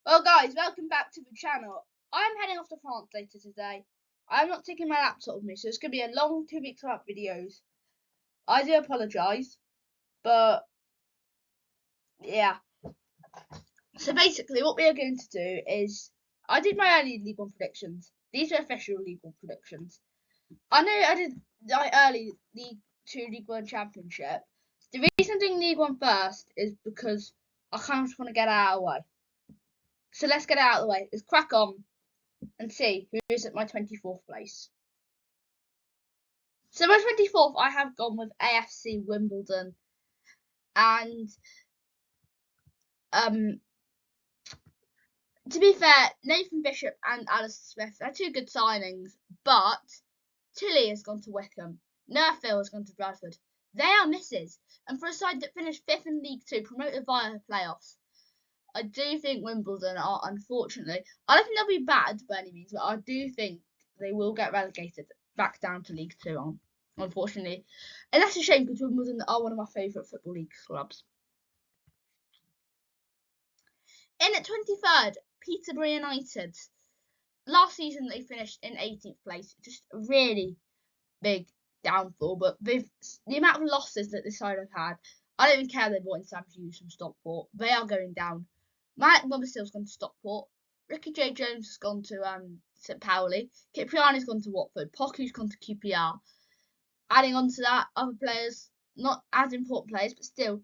Well guys, welcome back to the channel. I'm heading off to France later today. I'm not taking my laptop with me, so it's going to be a long 2 weeks without videos. I do apologise, but yeah. So basically what we are going to do is, I did my early League 1 predictions. These are official League 1 predictions. I know I did my early League 2 League 1 Championship. The reason I'm doing League 1 first is because I kind of just want to get it out of the way. So let's get it out of the way. Let's crack on and see who is at my 24th place. So my 24th, I have gone with AFC Wimbledon, and to be fair, Nathan Bishop and Alistair Smith are two good signings, but Tilly has gone to Wickham, Nerfield has gone to Bradford. They are misses, and for a side that finished 5th in League 2, promoted via playoffs, I do think Wimbledon are, unfortunately, I don't think they'll be bad by any means, but I do think they will get relegated back down to League 2 unfortunately. And that's a shame because Wimbledon are one of my favourite Football League clubs. In at 23rd, Peterborough United. Last season they finished in 18th place. Just a really big downfall, but with the amount of losses that this side have had, I don't even care they bought in Sam Hughes from Stockport. They are going down. Matt Mummerstill's gone to Stockport. Ricky J. Jones has gone to St. Pauli. Kipriani's gone to Watford. Poku's gone to QPR. Adding on to that, other players, not as important players, but still,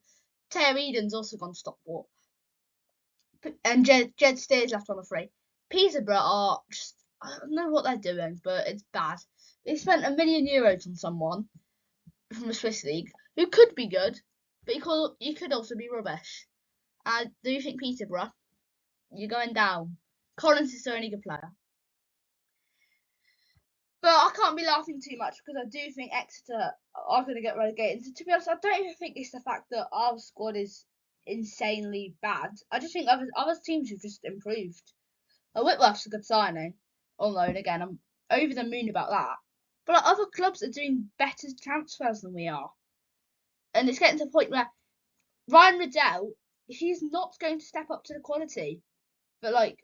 Taylor Eden's also gone to Stockport. And Jed Steers left on a free. Peterborough are just, I don't know what they're doing, but it's bad. They spent €1 million on someone from the Swiss League who could be good, but he could also be rubbish. Do you think Peterborough? You're going down. Collins is the only good player. But I can't be laughing too much because I do think Exeter are going to get relegated. So to be honest, I don't even think it's the fact that our squad is insanely bad. I just think other teams have just improved. Whitworth's a good signing on loan again. I'm over the moon about that. But other clubs are doing better transfers than we are. And it's getting to the point where Ryan Riddell, he's not going to step up to the quality that like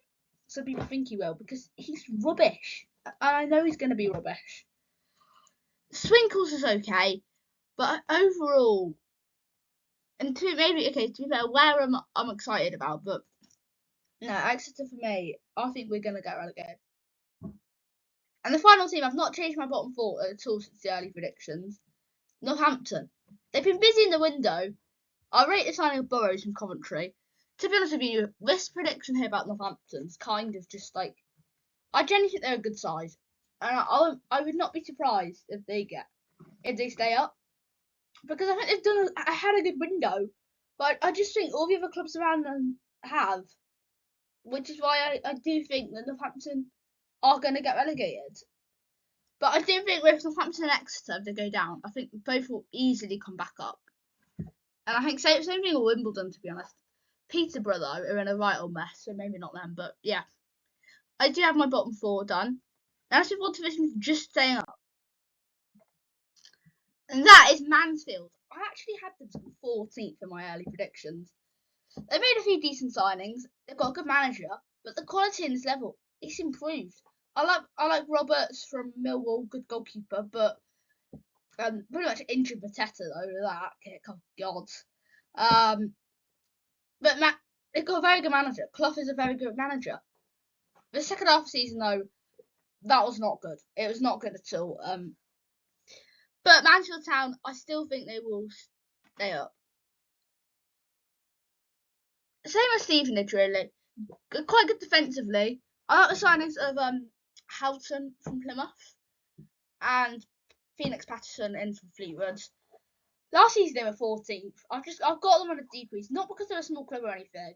some people think he will because he's rubbish. And I know he's going to be rubbish. Swinkles is okay, but overall, and to be fair, where I'm excited about, but no, Exeter for me, I think we're going to get relegated. And the final team, I've not changed my bottom four at all since the early predictions. Northampton. They've been busy in the window. I rate the signing of Burrows from Coventry. To be honest with you, this prediction here about Northampton's kind of just like, I genuinely think they're a good side. And I would not be surprised if they stay up. Because I think they've had a good window. But I just think all the other clubs around them have. Which is why I do think that Northampton are going to get relegated. But I do think with Northampton and Exeter, if they go down, I think both will easily come back up. And I think same thing with Wimbledon, to be honest. Peterborough, though, are in a right old mess, so maybe not them. But yeah, I do have my bottom four done. Now let's move on to this one just staying up. And that is Mansfield. I actually had them 14th in my early predictions. They've made a few decent signings. They've got a good manager, but the quality in this level is improved. I like Roberts from Millwall, good goalkeeper, but pretty much injured Mateta over that kick. Oh God. But they've got a very good manager. Clough is a very good manager. The second half of the season though, that was not good. It was not good at all. But Mansfield Town, I still think they will stay up. Same as Stevenage, really. Quite good defensively. I like the signings of Houghton from Plymouth and Phoenix Patterson in from Fleetwood. Last season they were 14th. I've got them on a decrease, not because they're a small club or anything,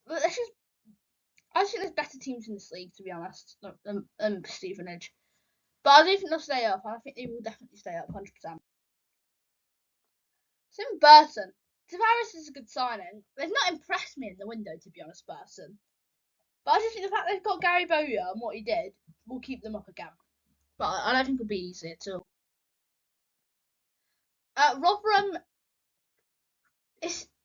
but I just think there's better teams in this league, to be honest, than Stevenage. But I do think they'll stay up, and I think they will definitely stay up 100%. So Burton. Tavares is a good signing. They've not impressed me in the window, to be honest, Burton. But I just think the fact they've got Gary Bowyer and what he did will keep them up again. But I don't think it'll be easy at all. Rotherham,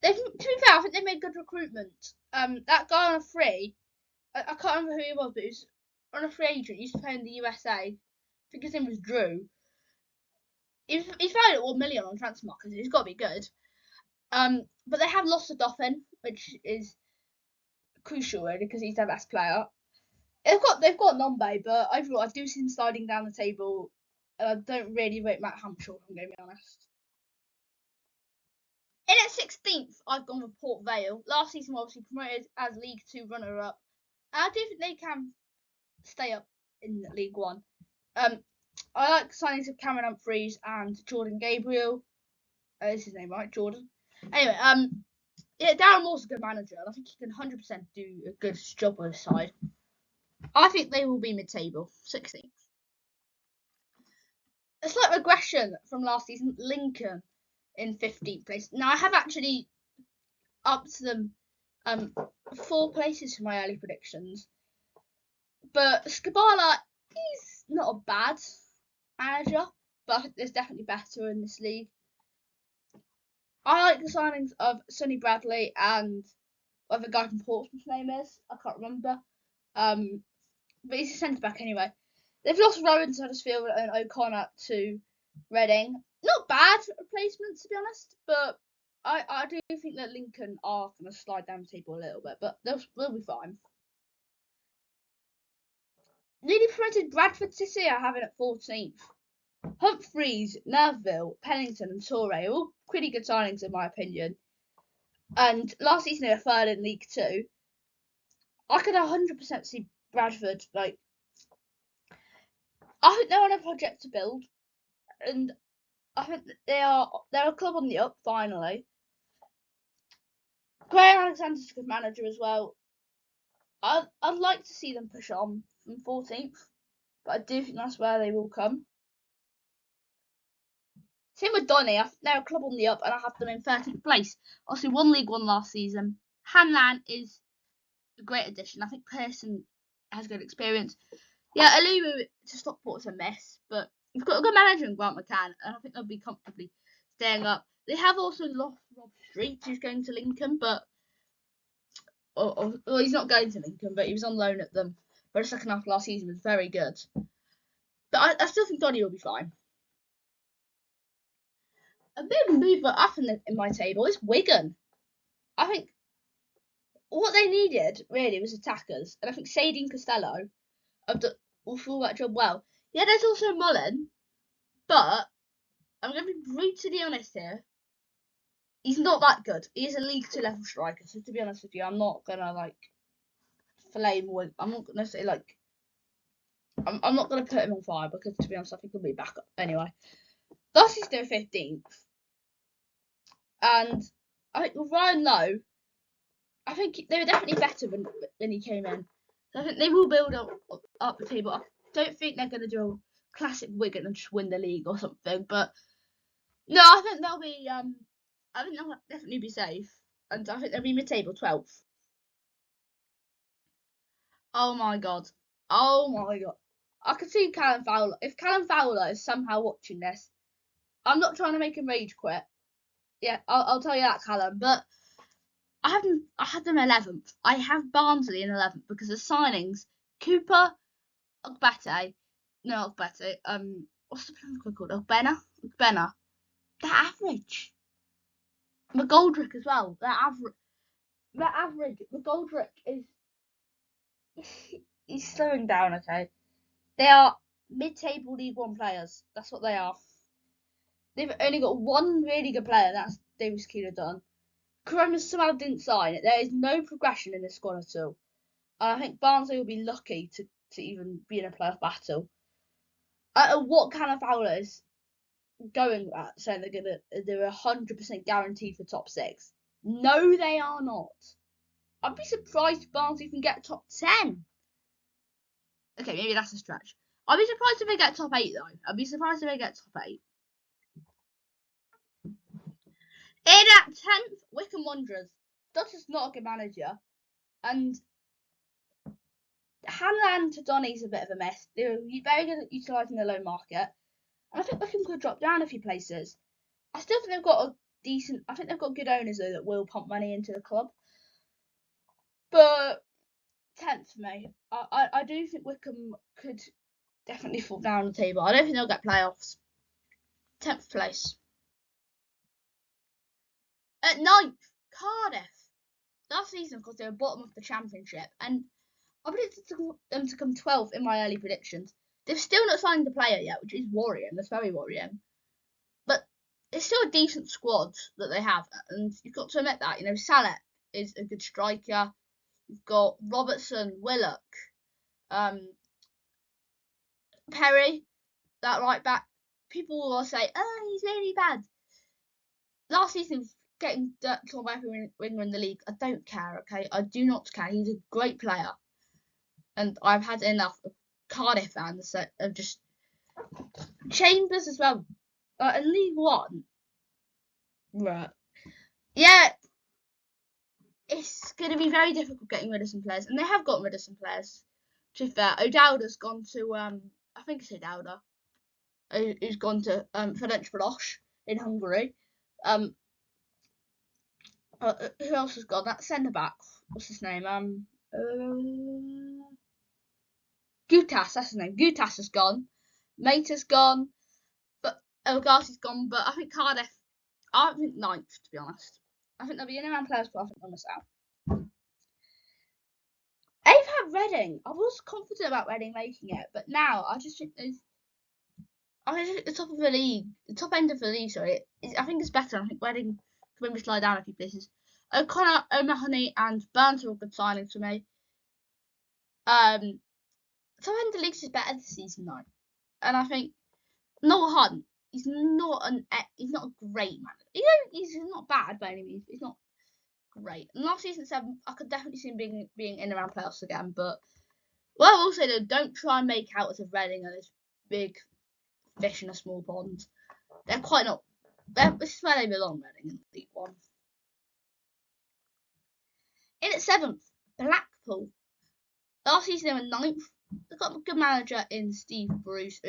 To be fair, I think they made good recruitment. That guy on a free, I can't remember who he was, but he was on a free agent. He used to play in the USA. I think his name was Drew. He's valued at 1 million on transfer market. He's got to be good. But they have lost a Dauphin, which is crucial really because he's their best player. They've got Nombe, but overall I do see them sliding down the table. And I don't really rate Matt Hampshire, if I'm going to be honest. In at 16th, I've gone with Port Vale. Last season, obviously promoted as League Two runner-up. I do think they can stay up in League One. I like signings of Cameron Humphreys and Jordan Gabriel. Is his name right? Jordan. Anyway, yeah, Darren Moore's a good manager, and I think he can 100% do a good job with his side. I think they will be mid-table, 16th. A slight regression from last season, Lincoln in 15th place. Now, I have actually upped them 4 places for my early predictions. But Skabala, he's not a bad manager, but I think there's definitely better in this league. I like the signings of Sonny Bradley and whatever the guy from Portsmouth's name is. I can't remember. But he's a centre back anyway. They've lost Rowan to Huddersfield and O'Connor to Reading. Not bad replacements to be honest, but I do think that Lincoln are going to slide down the table a little bit, but they'll be fine. Newly promoted Bradford City are having at 14th. Humphreys, Nerville, Pennington, and Torre are all pretty good signings in my opinion. And last season they were third in League Two. I could 100% see Bradford like. I think they're on a project to build, and I think they're a club on the up finally. Graham Alexander's a good manager as well. I'd like to see them push on from 14th, but I do think that's where they will come. Same with Donny. They're a club on the up, and I have them in 13th place. Obviously, won League One last season. Hanlan is a great addition. I think Pearson has good experience. Yeah, Alumu to Stockport's a mess, but we've got a good manager in Grant McCann, and I think they'll be comfortably staying up. They have also lost Rob Street, who's going to Lincoln, but well, he's not going to Lincoln, but he was on loan at them for the second half of last season. Was very good, but I still think Donny will be fine. A bit of a mover up in my table is Wigan. I think what they needed really was attackers, and I think Sadie Costello will fill that job well. Yeah, there's also Mullen, but I'm going to be brutally honest here. He's not that good. He is a League Two level striker, so to be honest with you, I'm not gonna like flame with. I'm not gonna say like. I'm not gonna put him on fire because to be honest, I think he'll be back up anyway. Thus, he's still 15th, and I think with Ryan Lowe, I think they were definitely better when he came in. So I think they will build up the table. I don't think they're gonna do a classic Wigan and just win the league or something, but no, I think they'll be. I think they'll definitely be safe, and I think they'll be mid-table 12th. Oh my god. Oh my god. I could see Callum Fowler. If Callum Fowler is somehow watching this, I'm not trying to make him rage quit. Yeah, I'll tell you that, Callum. But I had them 11th. I have Barnsley in 11th because the signings Cooper, Ogbete, no Ogbete, what's the player called? Ogbena. They're average. McGoldrick as well. They're average. McGoldrick is he's slowing down. Okay. They are mid-table League One players. That's what they are. They've only got one really good player, that's Davis Keeler-Dunn. Corona somehow didn't sign it. There is no progression in this squad at all. And I think Barnsley will be lucky to even be in a playoff battle. I don't know what Callum Fowler is going at, saying they're 100% guaranteed for top 6. No, they are not. I'd be surprised if Barnsley can get top 10. Okay, maybe that's a stretch. I'd be surprised if they get top 8 though. I'd be surprised if they get top 8. In at 10th, Wycombe Wanderers. Dutton's not a good manager, and Hanlan to Donny's a bit of a mess. They're very good at utilising the low market, and I think Wycombe could drop down a few places. I still think they've got a decent. I think they've got good owners though that will pump money into the club. But 10th for me. I do think Wycombe could definitely fall down the table. I don't think they'll get playoffs. 10th place. At 9th, Cardiff. Last season, of course, they were bottom of the Championship, and I predicted them to come 12th in my early predictions. They've still not signed a player yet, which is worrying. That's very worrying. But it's still a decent squad that they have, and you've got to admit that. Salek is a good striker. You've got Robertson, Willock, Perry, that right back. People will say, "Oh, he's really bad." Last season, getting torn by every winger in the league. I don't care. Okay, I do not care. He's a great player, and I've had enough of Cardiff fans that have just Chambers as well. In League One, right? Yeah, it's going to be very difficult getting rid of some players, and they have gotten rid of some players. To be fair, O'Dowda's gone to I think it's O'Dowda, who's gone to Ferencváros in Hungary. Who else has gone? That centre back. What's his name? Gutas. That's his name. Gutas has gone. Mata's gone. But Elgasi's gone. But I think Cardiff. I think 9th, to be honest. I think they'll be in around players, but I think they'll miss out. 8th had Reading. I was confident about Reading making it, but now I just think the top of the league, the top end of the league. Sorry, I think it's better. I think Reading can maybe slide down a few places. O'Connor, O'Mahony, and Burns are all good signings for me. Top end of the league is better this season though, and I think Noel Hunt. He's not a great man. He's not bad by any means. But he's not great. And last season 7, I could definitely see him being in around playoffs again. But what I will say though, don't try and make out as if Reading are this big fish in a small pond. They're quite not. This is where they belong, Reading in League One. In at 7th, Blackpool. Last season they were 9th. They've got a good manager in Steve Bruce.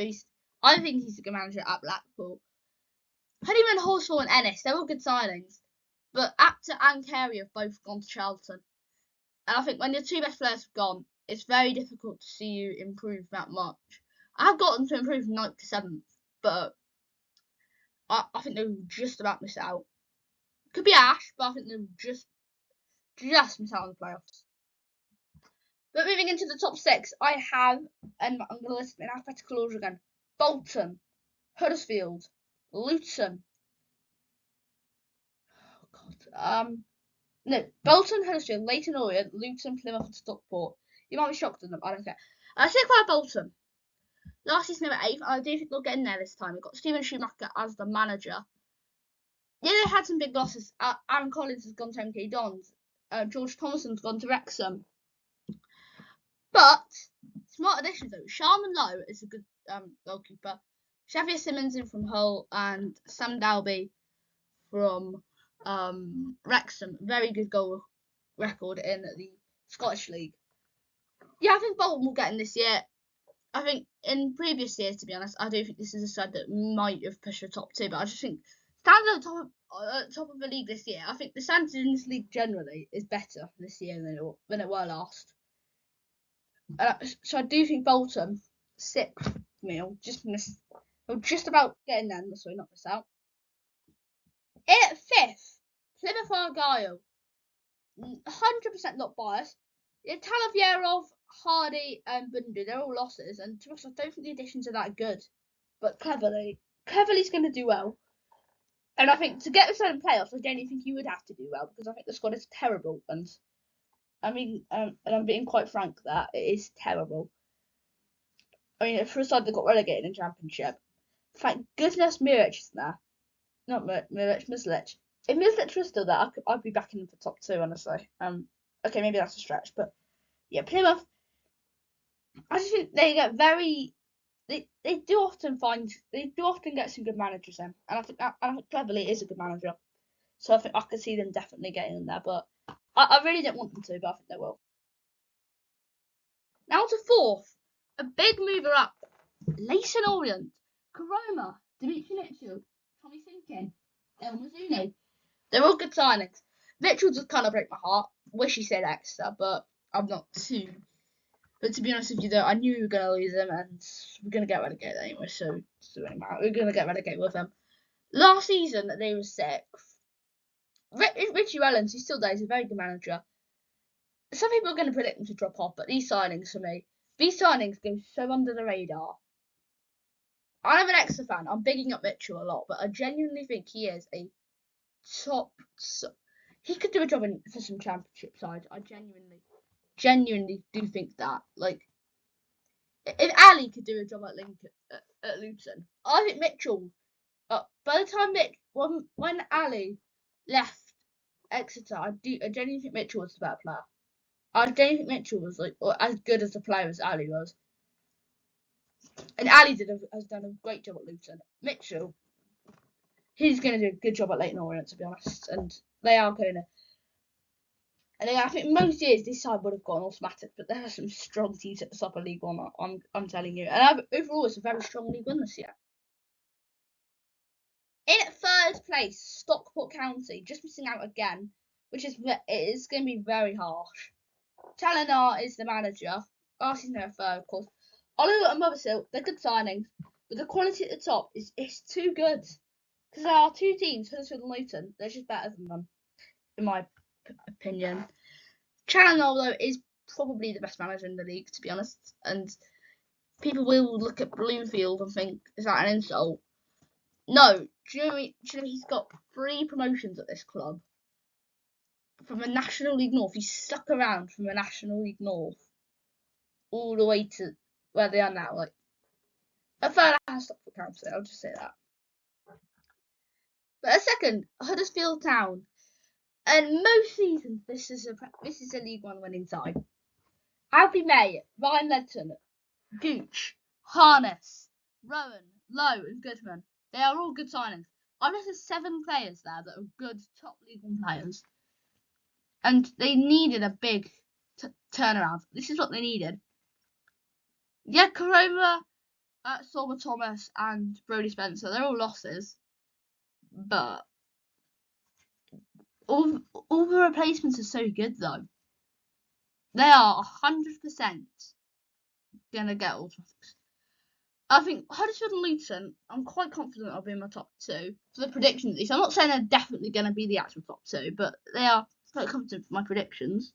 I think he's a good manager at Blackpool. Honeyman, Horsfall, and Ennis, they're all good signings. But Apter and Carey have both gone to Charlton. And I think when your two best players have gone, it's very difficult to see you improve that much. I have got them to improve from 9th to 7th, but I think they'll just about miss out. Could be Ash, but I think they'll just miss out on the playoffs. But moving into the top 6, I have, and I'm going to list them in alphabetical order again: Bolton, Huddersfield, Luton. Bolton, Huddersfield, Leyton Orient, Luton, Plymouth, and Stockport. You might be shocked at them. I don't care. I think about Bolton. Last season they were 8th, and I do think they'll get in there this time. We've got Steven Schumacher as the manager. Yeah, they had some big losses. Aaron Collins has gone to MK Dons. George Thomason's gone to Wrexham. But smart additions though. Sharman Lowe is a good goalkeeper. Xavier Simmons in from Hull and Sam Dalby from Wrexham. Very good goal record in the Scottish League. Yeah, I think Bolton will get in this year. I think in previous years, to be honest, I do think this is a side that might have pushed the top 2, but I just think standing at the top of the league this year, I think the standard in this league generally is better this year than it were last. So I do think Bolton 6th for me. They'll just about get in there, so not miss out. In at 5th, Plymouth Argyle. 100% not biased. Talavierov, Hardy, and Bundu, they're all losses, and to be honest, I don't think the additions are that good. But Cleverly's going to do well. And I think to get the side in playoffs, I don't think you would have to do well because I think the squad is terrible. And I mean, and I'm being quite frank that it is terrible. I mean, for a side that got relegated in Championship, thank goodness Miric isn't there. Not Miric, Mislic. If Mislic was still there, I'd be backing him for top 2, honestly. Okay, maybe that's a stretch, but yeah, Plymouth. I just think they get very. They do often get some good managers in, and I think Cleverly is a good manager. So I think I could see them definitely getting in there, but I really don't want them to, but I think they will. Now to 4th, a big mover up, Leyton Orient, Koroma, Dimitri Mitchell, Tommy Sinkin, El Mazzuni. They're all good signings. Mitchell just kind of break my heart. Wish he stayed Exeter, but I'm not too. But to be honest with you, though, I knew we were going to lose him, and we're going to get relegated anyway, so it doesn't really matter. We're going to get relegated with him. Last season, they were sixth. Richie Wellens, he's still there, he's a very good manager. Some people are going to predict him to drop off, but these signings for me, these signings go so under the radar. I'm an Exeter fan. I'm bigging up Mitchell a lot, but I genuinely think he is a top. He could do a job for some championship sides. I genuinely do think that. Like, if Ali could do a job at Luton, I think Mitchell. By the time when Ali left Exeter, I genuinely think Mitchell was the better player. I don't think Mitchell was as good as a player as Ali was. And Ali has done a great job at Luton. Mitchell, he's going to do a good job at Leyton Orient, to be honest. And they are going to. And I think most years this side would have gone automatic, but there are some strong teams at the top of League One. I'm telling you. And overall, it's a very strong League One this year. In third place, Stockport County, just missing out again, which is going to be very harsh. Challinor is the manager. Arsenal's now third, of course. Oliver and Mothersill, they're good signings, but the quality at the top is too good. Because there are two teams, Huddersfield and Luton, they're just better than them, in my opinion. Challinor, though, is probably the best manager in the league, to be honest. And people will look at Bloomfield and think, is that an insult? No, do you know he's got 3 promotions at this club from the National League North. He's stuck around from the National League North all the way to where they are now. Like, a third has Stockport County, I'll just say that. But a second, Huddersfield Town. And most seasons, this is a League One winning side. Alfie May, Ryan Ledson, Gooch, Harness, Rowan, Lowe, and Goodman. They are all good signings. I've listed 7 players there that are good top League One players. And they needed a big turnaround. This is what they needed. Yeah, Koroma, Sorba Thomas, and Brody Spencer, they're all losses. But all the replacements are so good, though. They are 100% going to get automatics. I think Huddersfield and Luton, I'm quite confident I'll be in my top 2 for the predictions. At least I'm not saying they're definitely going to be the actual top 2, but they are quite confident for my predictions.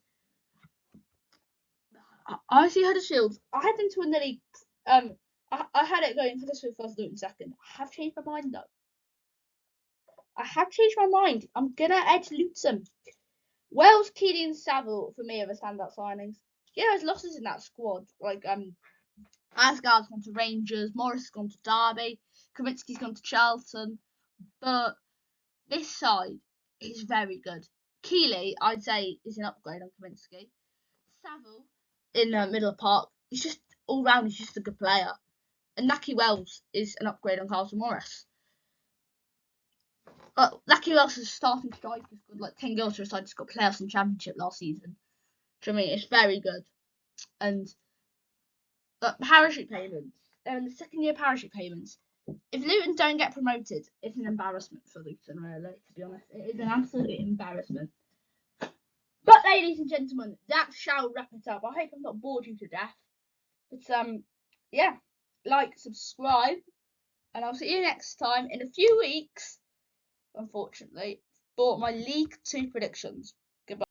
I see Huddersfield. I had them to win the league. I had it going Huddersfield first, Luton second. I have changed my mind though. I'm gonna edge Luton. Wells, Keely, and Saville for me are the standout signings. Yeah, there's losses in that squad. Like Asgard's gone to Rangers, Morris has gone to Derby, Kaminsky's gone to Charlton, but this side is very good. Keely, I'd say, is an upgrade on Kaminsky. Saville in the middle of the park, he's just all round. He's just a good player. And Naki Wells is an upgrade on Carlton Morris. Naki Wells' starting strike is good. Like 10 goals for a side just got playoffs and championship last season. Do you know what I mean? It's very good. And parachute payments. They're in the second year parachute payments. If Luton don't get promoted, it's an embarrassment for Luton, really, to be honest. It is an absolute embarrassment. But ladies and gentlemen, that shall wrap it up. I hope I've not bored you to death. But yeah, like, subscribe, and I'll see you next time in a few weeks, unfortunately, for my League 2 predictions. Goodbye.